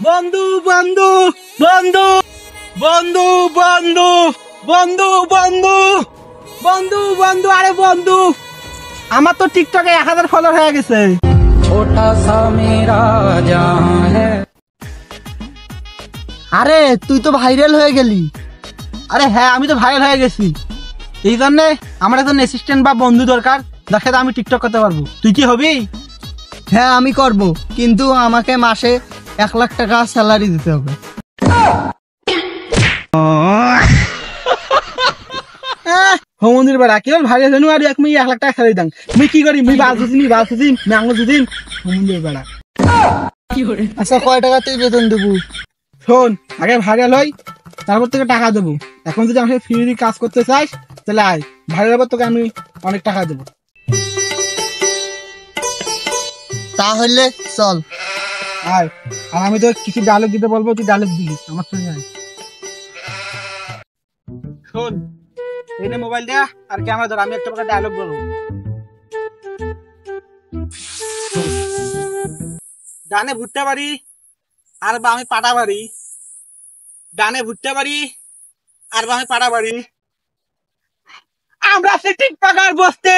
বন্ধু বন্ধু বন্ধু বন্ধু বন্ধু বন্ধু বন্ধু বন্ধু বন্ধু আরে বন্ধু, আমার তো টিকটকে 1000 ফলোয়ার হয়ে গেছে। ছোটা সা মেরা জান হ্যায়। আরে তুই তো ভাইরাল হয়ে গেলি। আরে হ্যাঁ, আমি তো ভাইরাল হয়ে গেছি। এই জন্য আমার একজন অ্যাসিস্ট্যান্ট বা বন্ধু দরকার, যার সাথে আমি টিকটক করতে পারবো। তুই কি হবি? হ্যাঁ আমি করব, কিন্তু আমাকে মাসে 1 লাখ টাকা স্যালারি দিতে হবে। হোমন্দির বেড়া কেবল ভাইরাল হনু আর 1 লাখ টাকা স্যালারি দাম। মুই কি করি? মুই বাসুদিন ম্যাঙ্গো দুদিন হোমন্দির বেড়া। আচ্ছা কয় টাকা তুই বেতন দেবো? শোন, আগে ভাইরাল হই, তারপর তোকে টাকা দেবো। এখন যদি আমাকে ফ্রি কাজ করতে চাস তাহলে আয়, ভাইরাল হবার তোকে আমি অনেক টাকা দেবো। তাহলে চল আয়, আর আমি তো কিছু ডায়লগ দিতে বলবো, তুই ডায়লগ দিবি আমার সঙ্গে। আয় শোন, এনে মোবাইল দেয়া আর ক্যামেরা ধর, আমি একটা ডায়লগ বলবো। ডানে ভুট্টা বাড়ি আর বামে পাটা বাড়ি, ডানে ভুট্টা বাড়ি আর বামে পাটা বাড়ি, আমরা সে ঠিক পাকার বসতে।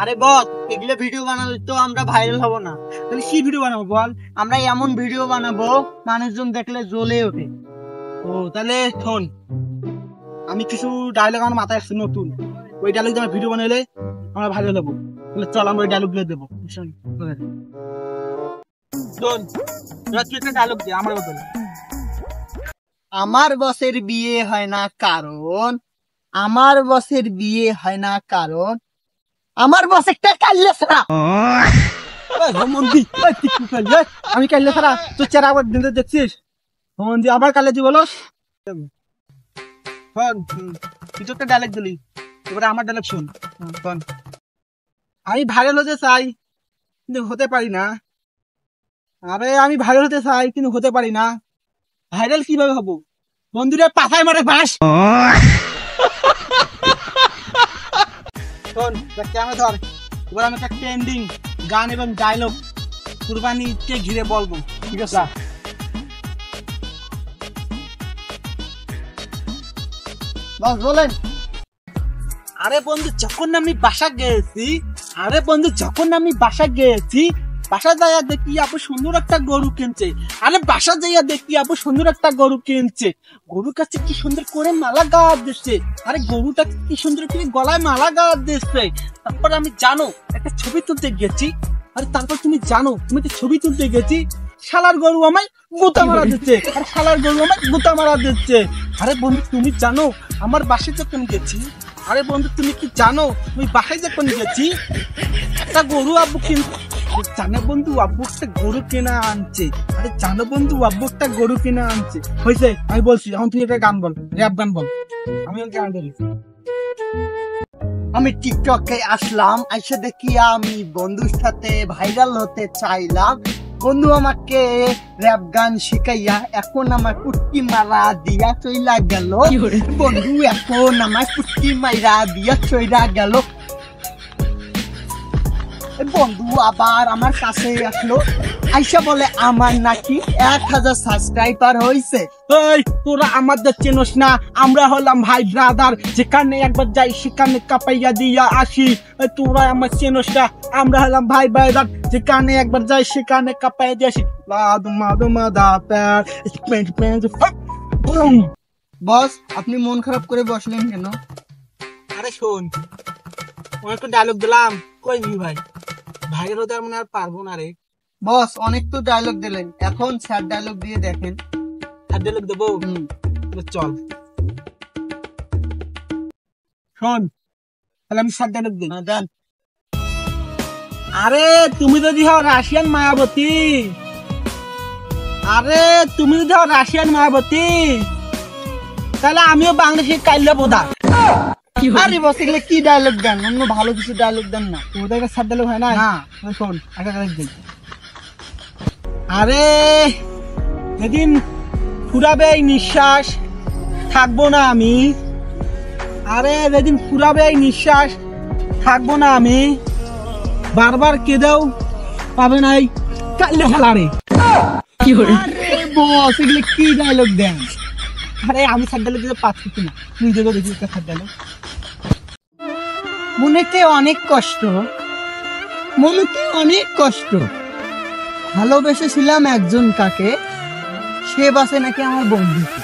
আরে বল, এগুলো ভিডিও বানালে তো আমরা ভাইরাল হব না। তাহলে কি ভিডিও বানাবো বল? আমরা এমন ভিডিও বানাবো মানুষজন দেখলে জ্বলে ওঠে। ও তাহলে শোন, আমি কিছু ডায়লগ আমার মাথায় আসছে নতুন, ওই ডায়লগ দিয়ে ভিডিও বানালে আমরা ভাইরাল হবো। তাহলে চল আমরা ওই ডায়লগ গুলো দেবো। শোন, তুই একটা ডায়লগ দে আমার বদলে। আমার বসের বিয়ে হয় না কারণ, আমার বসের বিয়ে হয় না কারণ আমার বস একটা কাল্লা ছাড়া। আমি কাল্লা ছাড়া? তোর চেহারা আবার দিনতে দেখছিস? হোমন্দি আবার কাল্লাজি বলো। তুই তো একটা ডায়লগ দিলি, এবারে আমার ডায়লগ শোন। আমি ভাইরাল হতে চাই কিন্তু হতে পারি না। আরে আমি ভাইরাল হতে চাই কিন্তু হতে পারি না। ভাইরাল কিভাবে হবো? বন্ধুরা পাথায় মারে বাস। শোন, ক্যামেরা ধর, এবার আমি একটা ট্রেন্ডিং গান এবং ডায়লগ কুরবানিকে ঘিরে বলবো, ঠিক আছে? বস বলেন। আরে বন্ধু যখন আমি বাসা গেছি, বাসা যাইয়া দেখি আপু সুন্দর একটা গরু কিনছে। গরুর কাছে কি সুন্দর করে মালা গাওয়া দিচ্ছে। আরে গরুটা কি সুন্দর করে গলায় মালা গাওয়া দিচ্ছে। তারপর আমি জানো একটা ছবি তুলতে গেছি। আরে তারপর তুমি জানো, তুমি তো ছবি তুলতে গেছি, শালার গরু আমায় গুতা মারা দিচ্ছে। আরে বন্ধু তুমি জানো আমার বাসায় যখন গেছি, আরে বন্ধু তুমি কি জানো ওই বাসায় যখন গেছি একটা গরু আব্বু কিনতে জানো বন্ধু, আব্বু একটা গরু কেনা আনছে। আরে জানো বন্ধু, আব্বু একটা গরু কেনা আনছে। হয়েছে, আমি বলছি, এখন তুই একটা গান বল, র্যাপ গান বল। আমি গান বলি। আমি টিকটকে আসলাম, আইসা দেখি আমি বন্ধুর সাথে ভাইরাল হতে চাইলাম। বন্ধু আমাকে র‍্যাপ গান শিখাইয়া এখন আমার পুটকি মারা দিয়া চইলা গেল। বন্ধু এখন আমার পুটকি মাইরা দিয়া চইলা গেল। বন্ধু আবার আমার কাছে আসলো, আইসা বলে আমার নাকি 1000 সাবস্ক্রাইবার হয়েছে। এই তোরা আমাদের চেনস না, আমরা হলাম ভাই ব্রাদার, যেখানে একবার যাই সেখানে কাপাইয়া দিয়া আসি। তোরা আমার চেনস না, আমরা হলাম ভাই ব্রাদার, যেখানে একবার যাই সেখানে কাপাইয়া দিয়ে আসি। বস আপনি মন খারাপ করে বসলেন কেন? আরে শোন, অনেক ডায়লগ দিলাম, কই ভাই ভাইয়ের ওদের মনে আর পারবো না রে। বস অনেক তো ডায়লগ দিলেন, এখন স্যার ডায়লগ দিয়ে দেখেন। স্যার ডায়লগ দেবো? চল শোন, তাহলে আমি স্যার ডায়লগ দিই। দেন। আরে তুমি যদি হও রাশিয়ান মায়াবতী, তাহলে আমিও বাংলাদেশের কাইল্লা বোধা। আরে বস এগুলো কি ডায়লগ দেন? অন্য ভালো কিছু ডায়লগ দেন না। ওদের স্যার ডায়লগ হয় না? শোন, আরে যেদিন ফুরাবে এই নিঃশ্বাস থাকবো না আমি, বারবার কেঁদেও পাবে নাই কাল্লে খেলা রে। আরে বস এগুলো কি ডায়লগ দেন? আরে আমি সাত ডায়লগ দিতে পারছি না, তুই দেখো দেখি একটা সাত ডায়লগ। মনেতে অনেক কষ্ট, মনেতে অনেক কষ্ট, ভালোবেসেছিলাম একজন কাকে, সে বাসে নাকি আমার বন্ধুকে,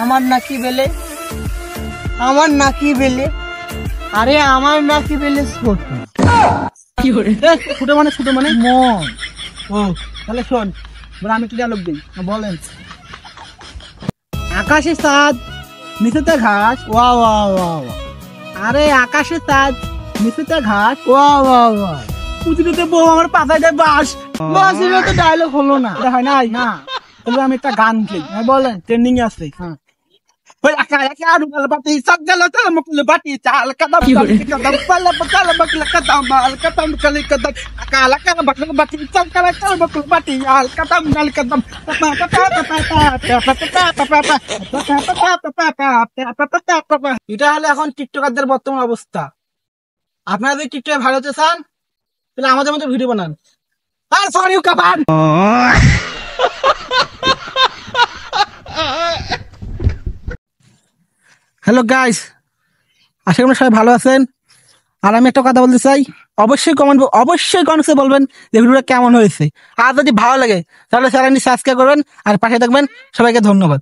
আমার নাকি বেলে, আমার নাকি বেলে, আরে আমার নাকি বেলে ছোট ছোট মানে ছোট মানে মন। ও তাহলে শোন, এবার আমি একটা ডায়লগ দিই। বলেন। আকাশে চাঁদ নিচেতে ঘাস, ওয়া ওয়া ওয়া ওয়া আরে আকাশে চাঁদ নিচেতে ঘাস, ওয়া ওয়া ওয়া পুজোতে বউ আমার পাতায় দেয় বাস। বস এটা তো ডায়লগ হলো না। এটা হয় নাই না। তাহলে আমি একটা গান খেলি, হ্যাঁ বলেন। ট্রেন্ডিং এ আছে। হ্যাঁ। ওই আকা একা আরু বাল বাতি সব গেল তাহলে মুখলে বাটি চাল কাদাম কাদাম পালা পালা বাকলা কাদাম আল কাদাম কালি কাদাম আকা লাকা বাকলা বাটি চাল কালা কাল বাকলা বাটি আল কাদাম গাল কাদাম পাপা পাপা পাপা। এটা হলো এখন টিকটকারদের বর্তমান অবস্থা। আপনারা যদি টিকটকে ভালো হতে চান তাহলে আমাদের মতো ভিডিও বানান। আর সরি কাবান। হ্যালো গাইস, আশা করি সবাই ভালো আছেন। আর আমি একটা কথা বলতে চাই, অবশ্যই কমেন্টসে বলবেন যে ভিডিওটা কেমন হয়েছে। আর যদি ভালো লাগে তাহলে চ্যানেলটি সাবস্ক্রাইব করবেন আর পাশে থাকবেন। সবাইকে ধন্যবাদ।